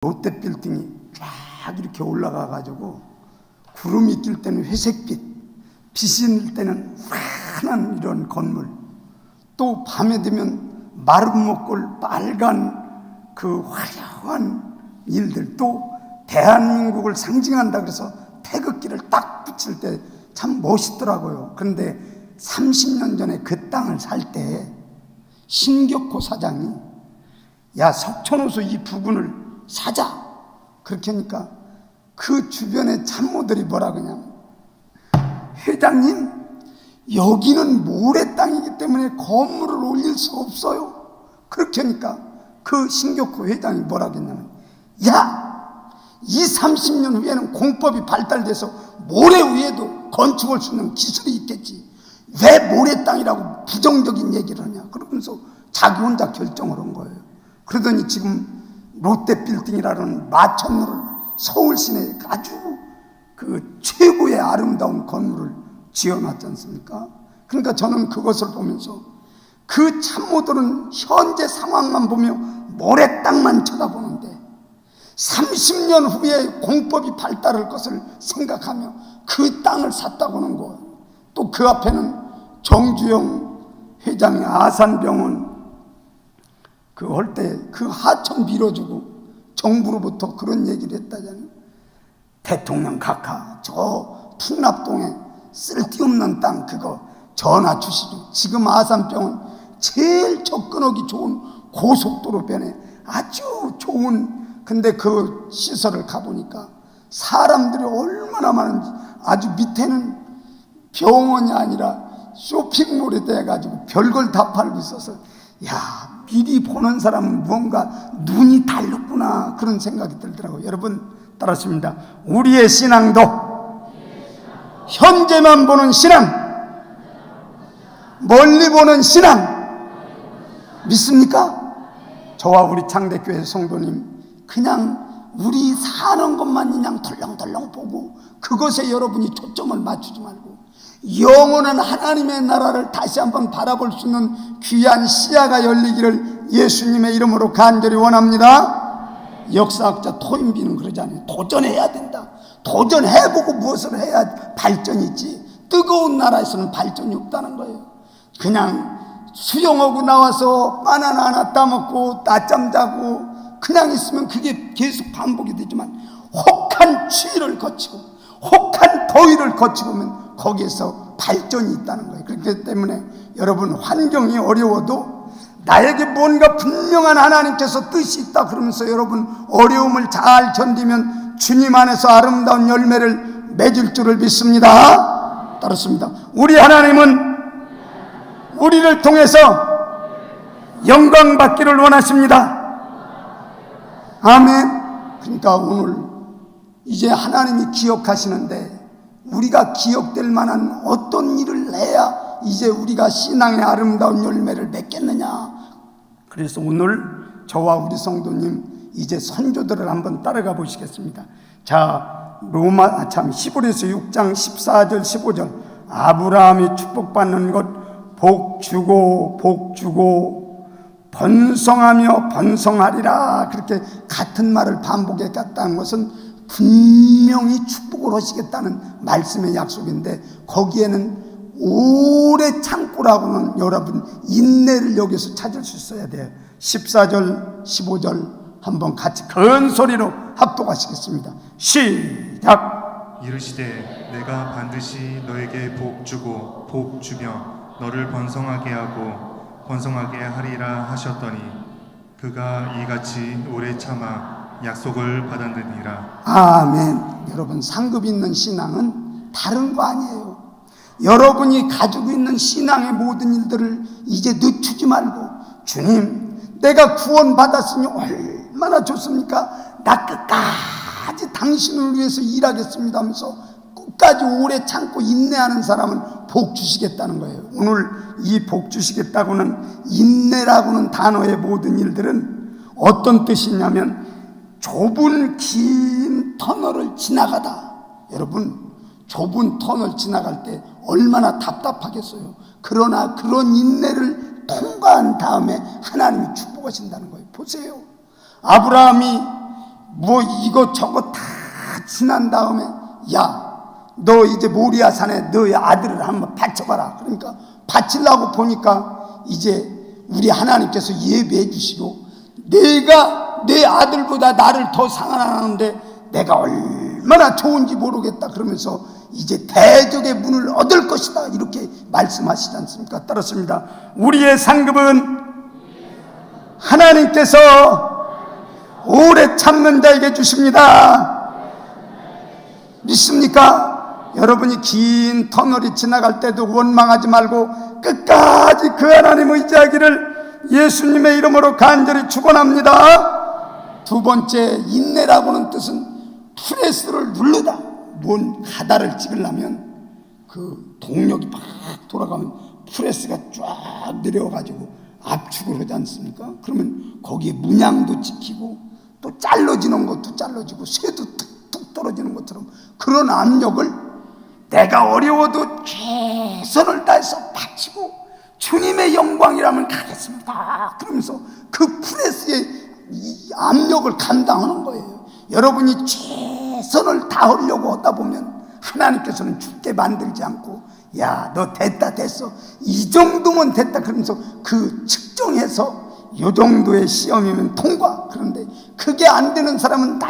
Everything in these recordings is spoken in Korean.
롯데 빌딩이 쫙 이렇게 올라가 가지고 구름이 낄 때는 회색빛, 빛이 날 때는 환한 이런 건물, 또 밤에 되면 마른 목골 빨간 그 화려한 일들, 또 대한민국을 상징한다 그래서 태극기를 딱 붙일 때 참 멋있더라고요. 그런데 30년 전에 그 땅을 살 때 신격호 사장이 야, 석촌호수 이 부근을 사자 그렇게 하니까 그 주변의 참모들이 뭐라 그러냐면, 회장님 여기는 모래 땅이기 때문에 건물을 올릴 수가 없어요. 그렇게 하니까 그 신격호 회장이 뭐라 그랬냐면, 야, 30년 후에는 공법이 발달돼서 모래 위에도 건축할 수 있는 기술이 있겠지, 왜 모래 땅이라고 부정적인 얘기를 하냐 그러면서 자기 혼자 결정을 한 거예요. 그러더니 지금 롯데 빌딩이라는 마천루를 서울 시내에 아주 그 최고의 아름다운 건물을 지어놨지 않습니까? 그러니까 저는 그것을 보면서 그 참모들은 현재 상황만 보며 모래 땅만 쳐다보는데 30년 후에 공법이 발달할 것을 생각하며 그 땅을 샀다고 하는 거. 또 그 앞에는 정주영 회장의 아산병원 그 할 때 그 하천 밀어주고 정부로부터 그런 얘기를 했다잖아요. 대통령 각하 저 풍납동에 쓸데없는 땅 그거 전화 주시죠. 지금 아산병원 제일 접근하기 좋은 고속도로변에 아주 좋은, 근데 그 시설을 가보니까 사람들이 얼마나 많은지, 아주 밑에는 병원이 아니라 쇼핑몰이 돼가지고 별걸 다 팔고 있어서 야, 미리 보는 사람은 무언가 눈이 달렸구나 그런 생각이 들더라고요. 여러분 따라하십니다. 우리의 신앙도 현재만 보는 신앙, 멀리 보는 신앙 믿습니까? 저와 우리 창대교회 성도님 그냥 우리 사는 것만 그냥 덜렁덜렁 보고 그것에 여러분이 초점을 맞추지 말고 영원한 하나님의 나라를 다시 한번 바라볼 수 있는 귀한 시야가 열리기를 예수님의 이름으로 간절히 원합니다. 역사학자 토인비는 그러잖아요. 도전해야 된다. 도전해보고 무엇을 해야 발전이 있지, 뜨거운 나라에서는 발전이 없다는 거예요. 그냥 수영하고 나와서 바나나 하나 따먹고 낮잠 자고 그냥 있으면 그게 계속 반복이 되지만 혹한 추위를 거치고 혹한 더위를 거치고 오면 거기에서 발전이 있다는 거예요. 그렇기 때문에 여러분 환경이 어려워도 나에게 뭔가 분명한 하나님께서 뜻이 있다 그러면서 여러분 어려움을 잘 견디면 주님 안에서 아름다운 열매를 맺을 줄을 믿습니다. 따랐습니다. 우리 하나님은 우리를 통해서 영광 받기를 원하십니다. 아멘. 그러니까 오늘 이제 하나님이 기억하시는데 우리가 기억될 만한 어떤 일을 해야 이제 우리가 신앙의 아름다운 열매를 맺겠느냐. 그래서 오늘 저와 우리 성도님 이제 선조들을 한번 따라가 보시겠습니다. 자, 히브리서 6장 14절 15절 아브라함이 축복받는 것 복 주고 번성하며 번성하리라, 그렇게 같은 말을 반복했다는 것은 분명히 축복을 하시겠다는 말씀의 약속인데 거기에는 오래 참고라고는 여러분 인내를 여기서 찾을 수 있어야 돼요. 14절 15절 한번 같이 큰 소리로 합독하시겠습니다. 시작. 이르시되 내가 반드시 너에게 복 주고 복 주며 너를 번성하게 하고 번성하게 하리라 하셨더니 그가 이같이 오래 참아 약속을 받았느니라. 아멘. 여러분 상급 있는 신앙은 다른 거 아니에요. 여러분이 가지고 있는 신앙의 모든 일들을 이제 늦추지 말고 주님 내가 구원받았으니 얼마나 좋습니까? 나 끝까지 당신을 위해서 일하겠습니다 하면서 끝까지 오래 참고 인내하는 사람은 복 주시겠다는 거예요. 오늘 이 복 주시겠다고는 인내라고는 단어의 모든 일들은 어떤 뜻이냐면 좁은 긴 터널을 지나가다. 여러분 좁은 터널 지나갈 때 얼마나 답답하겠어요. 그러나 그런 인내를 통과한 다음에 하나님이 축복하신다는 거예요. 보세요. 아브라함이 뭐 이것저것 다 지난 다음에 야, 너 이제 모리아 산에 너의 아들을 한번 바쳐봐라. 그러니까 바치려고 보니까 이제 우리 하나님께서 예배해 주시고 내가 내 아들보다 나를 더 사랑하는데 내가 얼마나 좋은지 모르겠다 그러면서 이제 대적의 문을 얻을 것이다 이렇게 말씀하시지 않습니까? 따랐습니다. 우리의 상급은 하나님께서 오래 참는 자에게 주십니다. 믿습니까? 여러분이 긴 터널이 지나갈 때도 원망하지 말고 끝까지 그 하나님 의지하기를 예수님의 이름으로 간절히 축원합니다. 두 번째, 인내라고는 뜻은 프레스를 누르다. 뭔 가다를 찍으려면 그 동력이 막 돌아가면 프레스가 쫙 내려가지고 압축을 하지 않습니까? 그러면 거기에 문양도 찍히고 또 잘라지는 것도 잘라지고 쇠도 툭툭 떨어지는 것처럼 그런 압력을 내가 어려워도 최선을 다해서 바치고 주님의 영광이라면 가겠습니다 그러면서 그 프레스의 이 압력을 감당하는 거예요. 여러분이 최선을 다하려고 하다 보면 하나님께서는 죽게 만들지 않고 야, 너 됐어 이 정도면 됐다 그러면서 그 측정해서 이 정도의 시험이면 통과. 그런데 그게 안 되는 사람은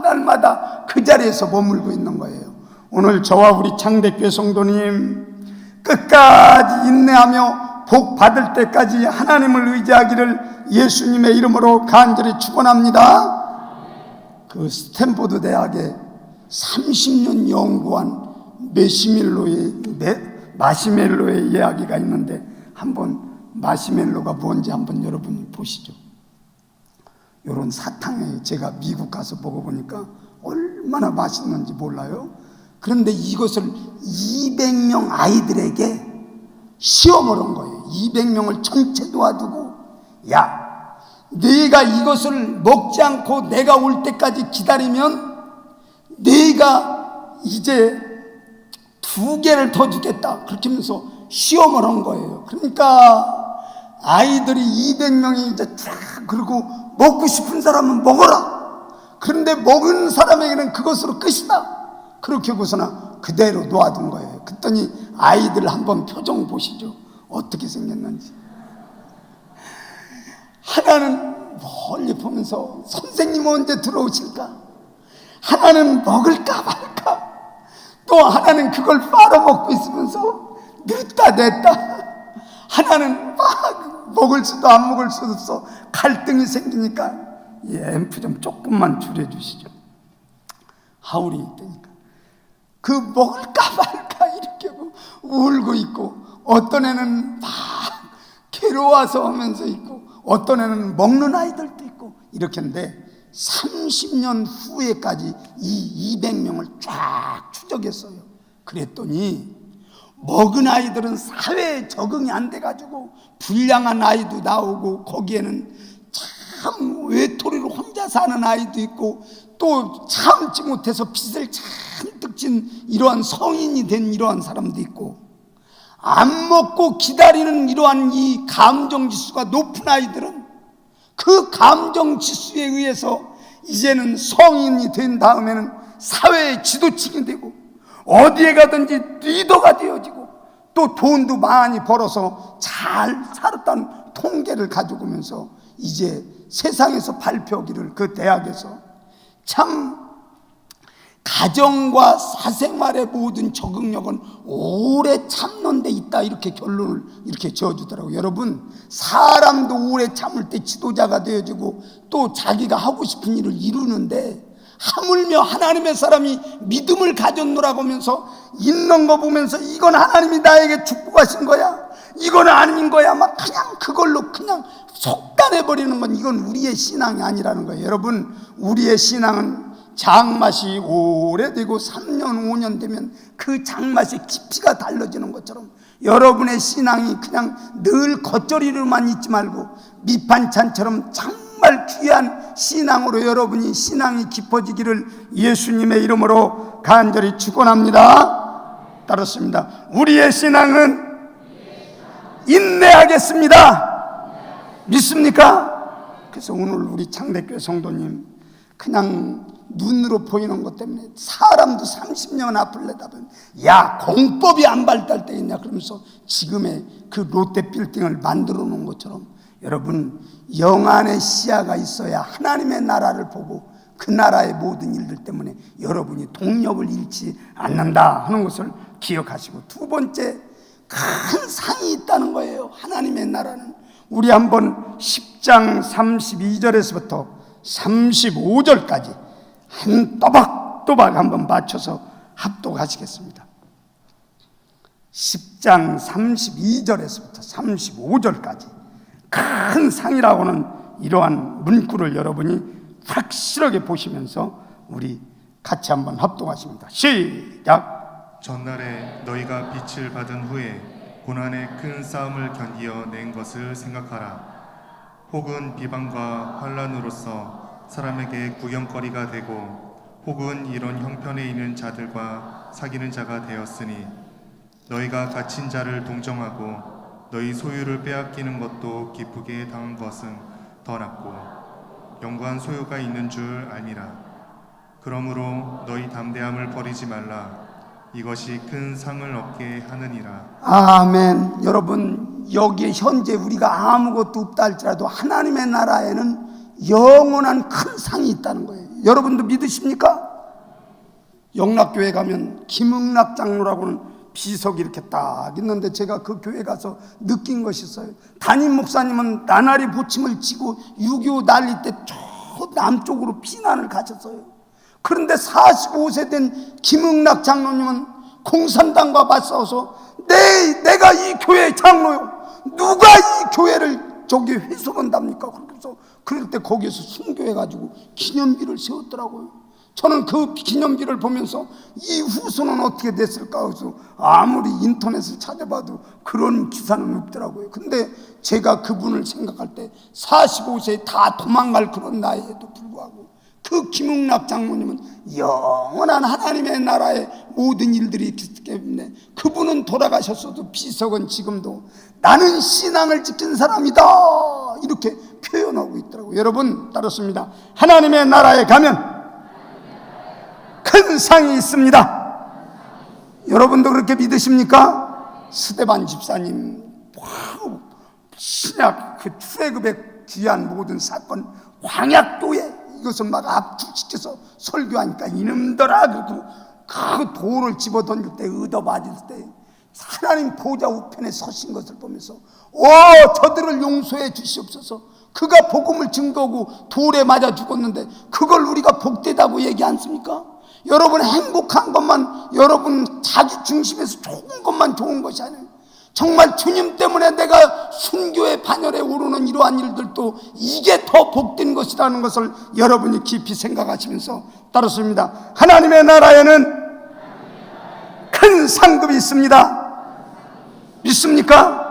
날마다 그 자리에서 머물고 있는 거예요. 오늘 저와 우리 창대교회 성도님 끝까지 인내하며 복 받을 때까지 하나님을 의지하기를 예수님의 이름으로 간절히 축원합니다. 그 스탠포드 대학에 30년 연구한 마시멜로의 이야기가 있는데 한번 마시멜로가 뭔지 한번 여러분이 보시죠. 이런 사탕에 제가 미국 가서 먹어보니까 얼마나 맛있는지 몰라요. 그런데 이것을 200명 아이들에게 시험을 한 거예요. 200명을 전체 도와두고 야, 네가 이것을 먹지 않고 내가 올 때까지 기다리면 네가 이제 2개를 더 주겠다 그렇게 하면서 시험을 한 거예요. 그러니까 아이들이 200명이 이제 쫙 그리고 먹고 싶은 사람은 먹어라. 그런데 먹은 사람에게는 그것으로 끝이다. 그렇게 하고서는 그대로 놓아둔 거예요. 그랬더니 아이들 한번 표정 보시죠. 어떻게 생겼는지. 하나는 멀리 보면서 선생님 언제 들어오실까? 하나는 먹을까 말까? 또 하나는 그걸 빨아먹고 있으면서 늦다 냈다. 하나는 막 먹을 수도 안 먹을 수도 없어. 갈등이 생기니까 앰프 좀 조금만 줄여주시죠. 하울이 있다니까 그 먹을까 말까 이렇게 울고 있고 어떤 애는 막 괴로워서 하면서 있고 어떤 애는 먹는 아이들도 있고 이렇게 했는데 30년 후에까지 이 200명을 쫙 추적했어요. 그랬더니 먹은 아이들은 사회에 적응이 안 돼가지고 불량한 아이도 나오고 거기에는 참 외톨이로 혼자 사는 아이도 있고 또 참지 못해서 빚을 잔뜩 진 이러한 성인이 된 이러한 사람도 있고 안 먹고 기다리는 이러한 이 감정지수가 높은 아이들은 그 감정지수에 의해서 이제는 성인이 된 다음에는 사회의 지도층이 되고 어디에 가든지 리더가 되어지고 또 돈도 많이 벌어서 잘 살았다는 통계를 가지고 오면서 이제 세상에서 발표하기를 그 대학에서 참 가정과 사생활의 모든 적응력은 오래 참는 데 있다 이렇게 결론을 이렇게 지어주더라고요. 여러분 사람도 오래 참을 때 지도자가 되어지고 또 자기가 하고 싶은 일을 이루는데 하물며 하나님의 사람이 믿음을 가졌노라고 하면서 있는 거 보면서 이건 하나님이 나에게 축복하신 거야 이건 아닌 거야 막 그냥 그걸로 그냥 속단해버리는 건 이건 우리의 신앙이 아니라는 거예요. 여러분 우리의 신앙은 장맛이 오래되고 3년 5년 되면 그 장맛의 깊이가 달라지는 것처럼 여러분의 신앙이 그냥 늘 겉절이로만 있지 말고 밑반찬처럼 정말 귀한 신앙으로 여러분이 신앙이 깊어지기를 예수님의 이름으로 간절히 축원합니다. 따랐습니다. 우리의 신앙은 인내하겠습니다. 믿습니까? 그래서 오늘 우리 창대교회 성도님 그냥 눈으로 보이는 것 때문에 사람도 30년 앞을 내다보면 야, 공법이 안 발달돼 있냐 그러면서 지금의 그 롯데 빌딩을 만들어 놓은 것처럼 여러분, 영안의 시야가 있어야 하나님의 나라를 보고 그 나라의 모든 일들 때문에 여러분이 동력을 잃지 않는다 하는 것을 기억하시고, 두 번째, 큰 상이 있다는 거예요. 하나님의 나라는. 우리 한번 10장 32절에서부터 35절까지 한 또박또박 한번 맞춰서 합독하시겠습니다. 10장 32절에서부터 35절까지 큰 상이라고는 이러한 문구를 여러분이 확실하게 보시면서 우리 같이 한번 합독하십니다. 시작. 전날에 너희가 빛을 받은 후에 고난의 큰 싸움을 견디어 낸 것을 생각하라. 혹은 비방과 환난으로서 사람에게 구경거리가 되고 혹은 이런 형편에 있는 자들과 사귀는 자가 되었으니 너희가 갇힌 자를 동정하고 너희 소유를 빼앗기는 것도 기쁘게 당한 것은 더 낫고 영광 소유가 있는 줄 알미라. 그러므로 너희 담대함을 버리지 말라. 이것이 큰 상을 얻게 하느니라. 아멘. 여러분, 여기에 현재 우리가 아무것도 없다 할지라도 하나님의 나라에는 영원한 큰 상이 있다는 거예요. 여러분도 믿으십니까? 영락교회 가면 김흥락 장로라고는 비석이 이렇게 딱 있는데, 제가 그 교회 가서 느낀 것이 있어요. 담임 목사님은 나날이 보침을 지고 6.25 난리 때 저 남쪽으로 피난을 가셨어요. 그런데 45세 된 김흥락 장로님은 공산당과 맞싸워서 내가 이 교회 장로요, 누가 이 교회를 저기 훼손한답니까? 그래서 그럴 때 거기에서 순교해가지고 기념비를 세웠더라고요. 저는 그 기념비를 보면서 이 후손은 어떻게 됐을까 해서 아무리 인터넷을 찾아봐도 그런 기사는 없더라고요. 근데 제가 그분을 생각할 때 45세에 다 도망갈 그런 나이에도 불구하고 그 김흥락 장로님은 영원한 하나님의 나라의 모든 일들이 있기 때문에 그분은 돌아가셨어도 비석은 지금도 나는 신앙을 지킨 사람이다 이렇게 표현하고 있더라고요. 여러분, 따랐습니다. 하나님의 나라에 가면 큰 상이 있습니다. 여러분도 그렇게 믿으십니까? 스데반 집사님, 신약 그 출애굽의 귀한 모든 사건, 광약도에 이것을 막 압축시켜서 설교하니까 이놈들아 그러고 그 돌을 집어 던질 때, 얻어 맞을 때 하나님 보좌 우편에 서신 것을 보면서 저들을 용서해 주시옵소서. 그가 복음을 증거하고 돌에 맞아 죽었는데 그걸 우리가 복되다고 얘기 않습니까? 여러분, 행복한 것만, 여러분 자기 중심에서 좋은 것만 좋은 것이 아니에요. 정말 주님 때문에 내가 순교의 반열에 오르는 이러한 일들도 이게 더 복된 것이라는 것을 여러분이 깊이 생각하시면서 따르십니다. 하나님의 나라에는 큰 상급이 있습니다. 믿습니까?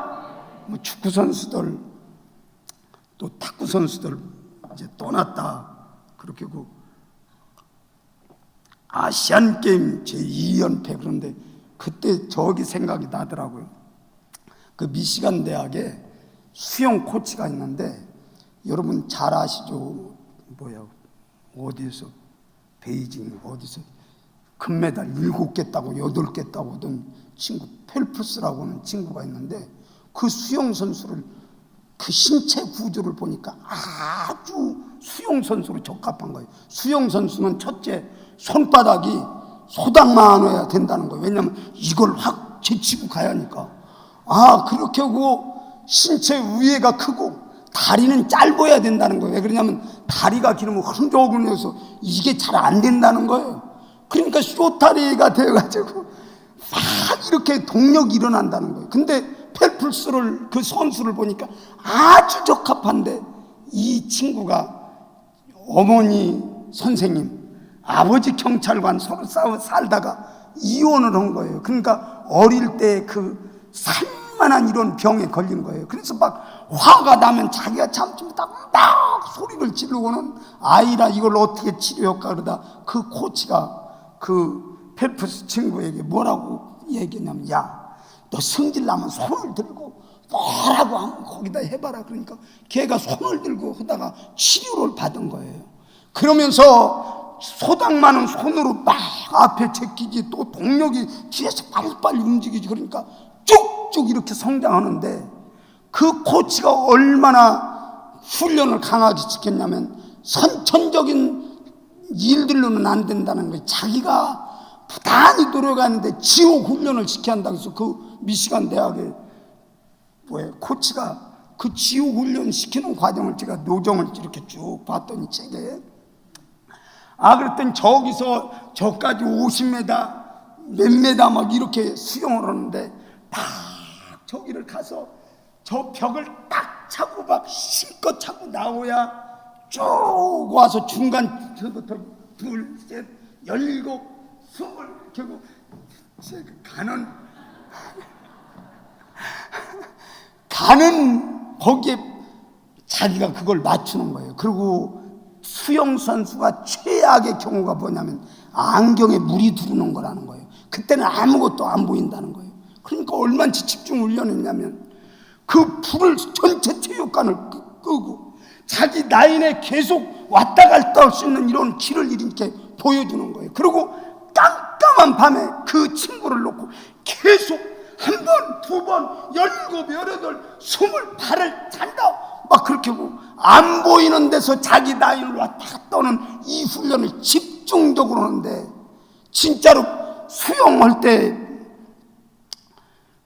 축구 선수들, 또 탁구 선수들 이제 떠났다 그렇게 그 아시안 게임 제2연패, 그런데 그때 저기 생각이 나더라고요. 그 미시간 대학에 수영 코치가 있는데, 여러분 잘 아시죠? 어디서 베이징 어디서 금메달 7개 따고 8개 따고 오던 친구, 펠프스라고 하는 친구가 있는데, 그 수영 선수를 그 신체 구조를 보니까 아주 수영 선수로 적합한 거예요. 수영 선수는 첫째, 손바닥이 소닥만 해야 된다는 거예요. 왜냐하면 이걸 확 제치고 가야 하니까. 그렇게 하고 신체 위에가 크고 다리는 짧아야 된다는 거예요. 왜 그러냐면 다리가 길으면 흔적흔적해서 이게 잘 안 된다는 거예요. 그러니까 쇼다리가 되어가지고 막 이렇게 동력이 일어난다는 거예요. 근데 펠프스를, 그 선수를 보니까 아주 적합한데, 이 친구가 어머니 선생님, 아버지 경찰관 서로 싸워 살다가 이혼을 한 거예요. 그러니까 어릴 때 그 살만한 이런 병에 걸린 거예요. 그래서 막 화가 나면 자기가 참지 못하고 막 소리를 지르고는 아이라 이걸 어떻게 치료할까 그러다 그 코치가 그 펠프스 친구에게 뭐라고 얘기했냐면, 야, 너 성질나면 손을 들고 뭐라고 하면 거기다 해봐라. 그러니까 걔가 손을 들고 하다가 치료를 받은 거예요. 그러면서 소당만은 손으로 막 앞에 제끼지, 또 동력이 뒤에서 빨리빨리 움직이지. 그러니까 쭉쭉 이렇게 성장하는데, 그 코치가 얼마나 훈련을 강하게 시켰냐면, 선천적인 일들로는 안 된다는 거예요. 자기가 부단히 노력하는데 지옥 훈련을 시켜야 한다고 해서, 그 미시간 대학의 코치가 그 지옥 훈련 시키는 과정을 제가 노정을 이렇게 쭉 봤더니 책에, 그랬더니 저기서 저까지 50m 몇 메다 막 이렇게 수영을 하는데, 딱 저기를 가서 저 벽을 딱 차고 막 실컷 차고 나오야 쭉 와서 중간 저부터 둘, 셋, 17, 20 결국 가는 거기에 자기가 그걸 맞추는 거예요. 그리고 수영 선수가 최악의 경우가 뭐냐면 안경에 물이 들어오는 거라는 거예요. 그때는 아무것도 안 보인다는 거예요. 그러니까 얼마나 집중 훈련했냐면, 그 불을 전체 체육관을 끄고 자기 라인에 계속 왔다 갔다 할 수 있는 이런 길을 이렇게 보여주는 거예요. 그리고 깜깜한 밤에 그 친구를 놓고 계속 한 번, 두 번, 17, 18, 20발을 찬다. 막 그렇게 하고 안 보이는 데서 자기 라인으로 왔다 갔다 오는 이 훈련을 집중적으로 하는데, 진짜로 수영할 때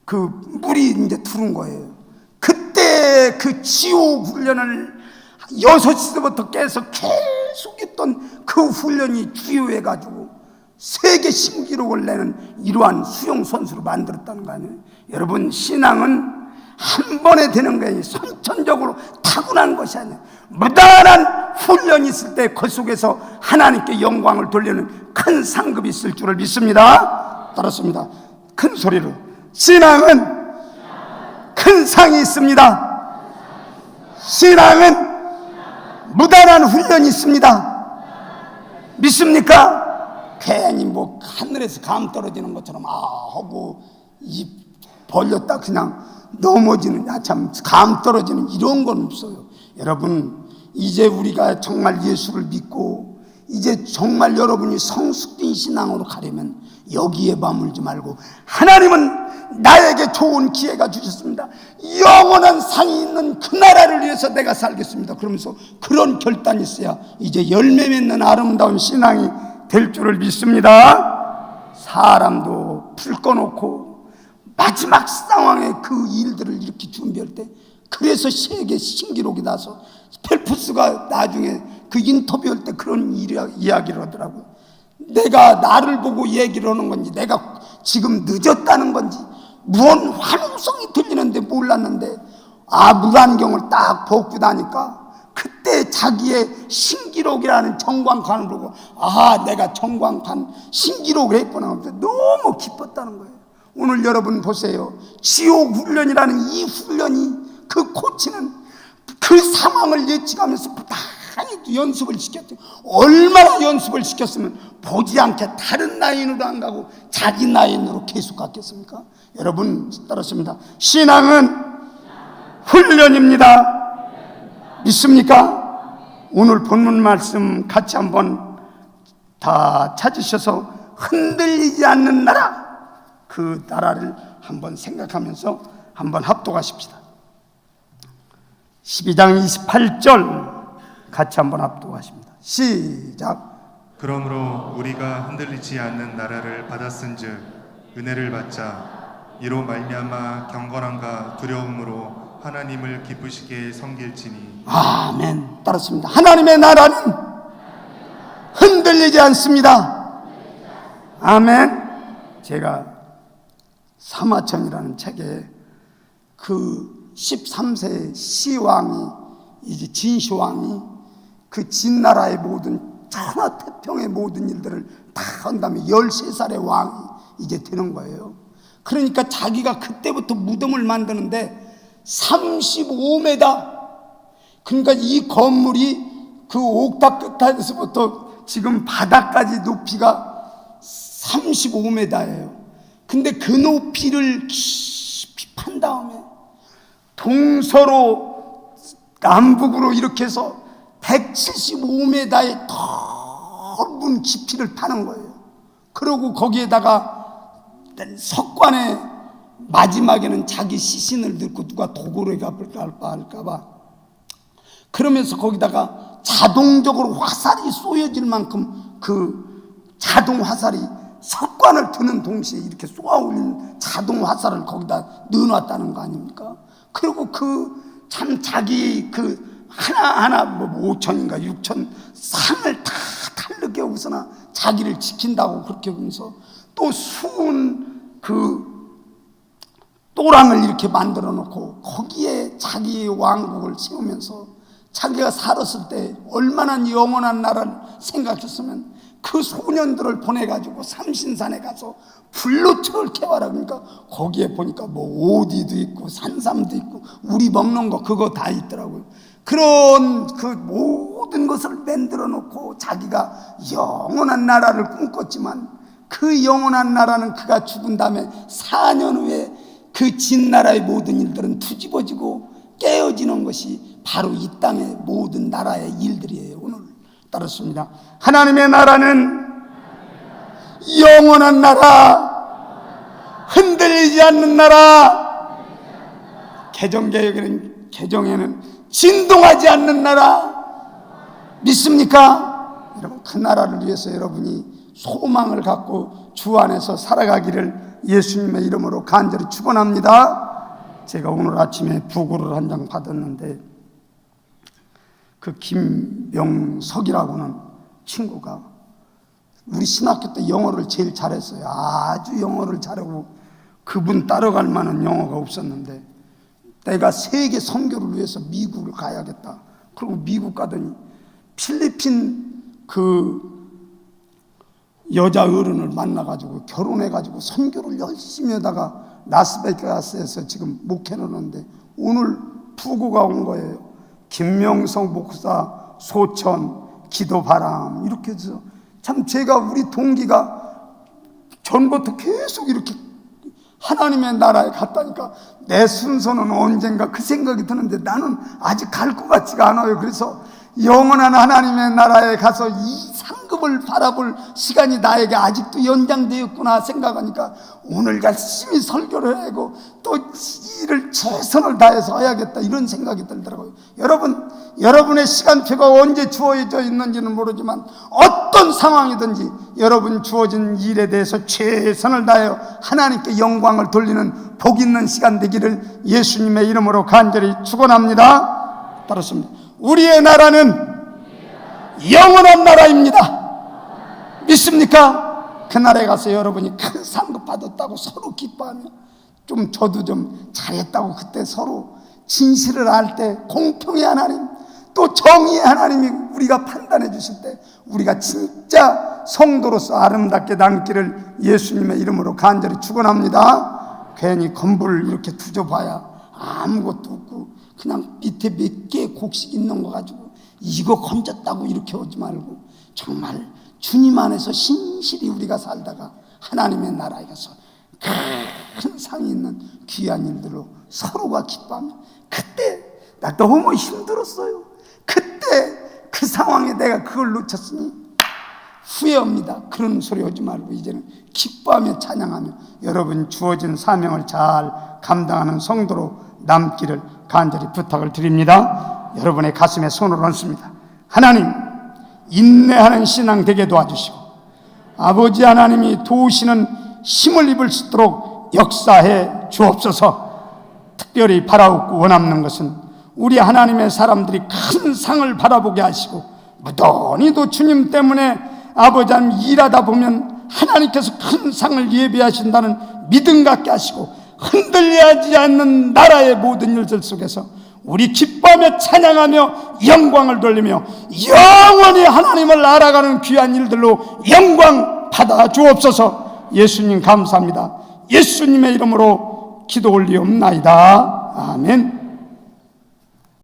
그 물이 이제 들어온 거예요. 그때 그 지옥 훈련을 6시부터 깨서 계속 했던 그 훈련이 주요해가지고 세계 신기록을 내는 이러한 수영 선수로 만들었다는 거 아니에요. 여러분, 신앙은 한 번에 되는 거예요. 선천적으로 타고난 것이 아니에요. 무단한 훈련이 있을 때 그 속에서 하나님께 영광을 돌리는 큰 상급이 있을 줄을 믿습니다. 따랐습니다. 큰 소리로, 신앙은 큰 상이 있습니다. 신앙은 무단한 훈련이 있습니다. 믿습니까? 괜히 뭐 하늘에서 감 떨어지는 것처럼 하고 입 벌렸다 그냥 넘어지는, 참 감 떨어지는 이런 건 없어요. 여러분, 이제 우리가 정말 예수를 믿고 이제 정말 여러분이 성숙된 신앙으로 가려면 여기에 머물지 말고, 하나님은 나에게 좋은 기회가 주셨습니다. 영원한 상이 있는 그 나라를 위해서 내가 살겠습니다. 그러면서 그런 결단이 있어야 이제 열매 맺는 아름다운 신앙이 될 줄을 믿습니다. 사람도 불 꺼놓고 마지막 상황에 그 일들을 이렇게 준비할 때, 그래서 세계 신기록이 나서 펠프스가 나중에 그 인터뷰할 때 그런 이야기를 하더라고요. 내가 나를 보고 얘기를 하는 건지, 내가 지금 늦었다는 건지, 무언 환호성이 들리는데 몰랐는데, 물안경을 딱 벗고 나니까 그때 자기의 신기록이라는 정광판을 보고, 내가 정광판 신기록을 했구나. 너무 기뻤다는 거예요. 오늘 여러분 보세요. 지옥 훈련이라는 이 훈련이, 그 코치는 그 상황을 예측하면서 부단히 연습을 시켰죠. 얼마나 연습을 시켰으면 보지 않게 다른 라인으로 안 가고 자기 라인으로 계속 갔겠습니까? 여러분, 따랐습니다. 신앙은 훈련입니다. 믿습니까? 오늘 본문 말씀 같이 한번 다 찾으셔서 흔들리지 않는 나라, 그 나라를 한번 생각하면서 한번 합독하십시다. 12장 28절 같이 한번 합독하십니다. 시작. 그러므로 우리가 흔들리지 않는 나라를 받았은즉 은혜를 받자. 이로 말미암아 경건함과 두려움으로 하나님을 기쁘시게 섬길지니. 아멘. 따랐습니다. 하나님의 나라는 흔들리지 않습니다. 아멘. 제가 사마천이라는 책에 그 13세 시왕이, 이제 진시황이 그 진나라의 모든 천하태평의 모든 일들을 다 한 다음에 13살의 왕이 이제 되는 거예요. 그러니까 자기가 그때부터 무덤을 만드는데 35m, 그러니까 이 건물이 그 옥탑 끝에서부터 지금 바닥까지 높이가 35m예요. 근데 그 높이를 깊이 판 다음에 동서로 남북으로 이렇게 해서 175m의 넓은 깊이를 파는 거예요. 그리고 거기에다가 석관의 마지막에는 자기 시신을 넣고 누가 도구를 할까봐 그러면서 거기다가 자동적으로 화살이 쏘여질 만큼 그 자동 화살이 석관을 드는 동시에 이렇게 쏘아 올리는 자동 화살을 거기다 넣어놨다는 거 아닙니까? 그리고 참 자기 하나하나 5천인가 6천 상을 다 탈르게 하고서나 자기를 지킨다고 그렇게 하면서 또 수은 또랑을 이렇게 만들어 놓고 거기에 자기의 왕국을 세우면서 자기가 살았을 때 얼마나 영원한 나라를 생각했으면 그 소년들을 보내가지고 삼신산에 가서 불로초를 캐와라. 그러니까 거기에 보니까 오디도 있고 산삼도 있고 우리 먹는 거 그거 다 있더라고요. 그런 모든 것을 만들어 놓고 자기가 영원한 나라를 꿈꿨지만 그 영원한 나라는 그가 죽은 다음에 4년 후에 그 진나라의 모든 일들은 뒤집어지고 깨어지는 것이 바로 이 땅의 모든 나라의 일들이에요. 오늘 따랐습니다. 하나님의 나라는 영원한 나라, 흔들리지 않는 나라, 개정에는 진동하지 않는 나라 믿습니까? 여러분, 그 나라를 위해서 여러분이 소망을 갖고 주 안에서 살아가기를 예수님의 이름으로 간절히 축원합니다. 제가 오늘 아침에 부고를 한 장 받았는데 그 김명석이라고는 친구가 우리 신학교 때 영어를 제일 잘했어요. 아주 영어를 잘하고 그분 따라갈 만한 영어가 없었는데 내가 세계 선교를 위해서 미국을 가야겠다. 그리고 미국 가더니 필리핀 여자 어른을 만나가지고 결혼해가지고 선교를 열심히 하다가 라스베가스에서 지금 목회를 하는데 오늘 부고가 온 거예요. 김명성 목사 소천 기도바람 이렇게 해서 참 제가 우리 동기가 전부터 계속 이렇게 하나님의 나라에 갔다니까 내 순서는 언젠가 그 생각이 드는데 나는 아직 갈 것 같지가 않아요. 그래서 영원한 하나님의 나라에 가서 이 상급을 바라볼 시간이 나에게 아직도 연장되었구나 생각하니까 오늘 열심히 설교를 하고 또 일을 최선을 다해서 해야겠다 이런 생각이 들더라고요. 여러분의 시간표가 언제 주어져 있는지는 모르지만 어떤 상황이든지 여러분 주어진 일에 대해서 최선을 다하여 하나님께 영광을 돌리는 복 있는 시간 되기를 예수님의 이름으로 간절히 축원합니다. 따르십니다. 우리의 나라는 영원한 나라입니다. 믿습니까? 그 나라에 가서 여러분이 큰 상급 받았다고 서로 기뻐하며 저도 좀 잘했다고 그때 서로 진실을 알 때 공평의 하나님 또 정의의 하나님이 우리가 판단해 주실 때 우리가 진짜 성도로서 아름답게 남기를 예수님의 이름으로 간절히 축원합니다. 괜히 건물을 이렇게 두져봐야 아무것도 없고 그냥 밑에 몇 개의 곡식 있는 거 가지고 이거 건졌다고 이렇게 오지 말고 정말 주님 안에서 신실히 우리가 살다가 하나님의 나라에 가서 큰 상이 있는 귀한 일들로 서로가 기뻐하며 그때 나 너무 힘들었어요. 그때 그 상황에 내가 그걸 놓쳤으니 후회합니다. 그런 소리 하지 말고 이제는 기뻐하며 찬양하며 여러분 주어진 사명을 잘 감당하는 성도로 남기를 간절히 부탁을 드립니다. 여러분의 가슴에 손을 얹습니다. 하나님, 인내하는 신앙 되게 도와주시고 아버지 하나님이 도우시는 힘을 입을 수 있도록 역사해 주옵소서. 특별히 바라옵고 원하는 것은 우리 하나님의 사람들이 큰 상을 바라보게 하시고 무던히도 주님 때문에 아버지 하나님 일하다 보면 하나님께서 큰 상을 예비하신다는 믿음 갖게 하시고 흔들리지 않는 나라의 모든 일들 속에서 우리 기뻐하며 찬양하며 영광을 돌리며 영원히 하나님을 알아가는 귀한 일들로 영광 받아 주옵소서. 예수님 감사합니다. 예수님의 이름으로 기도 올리옵나이다. 아멘.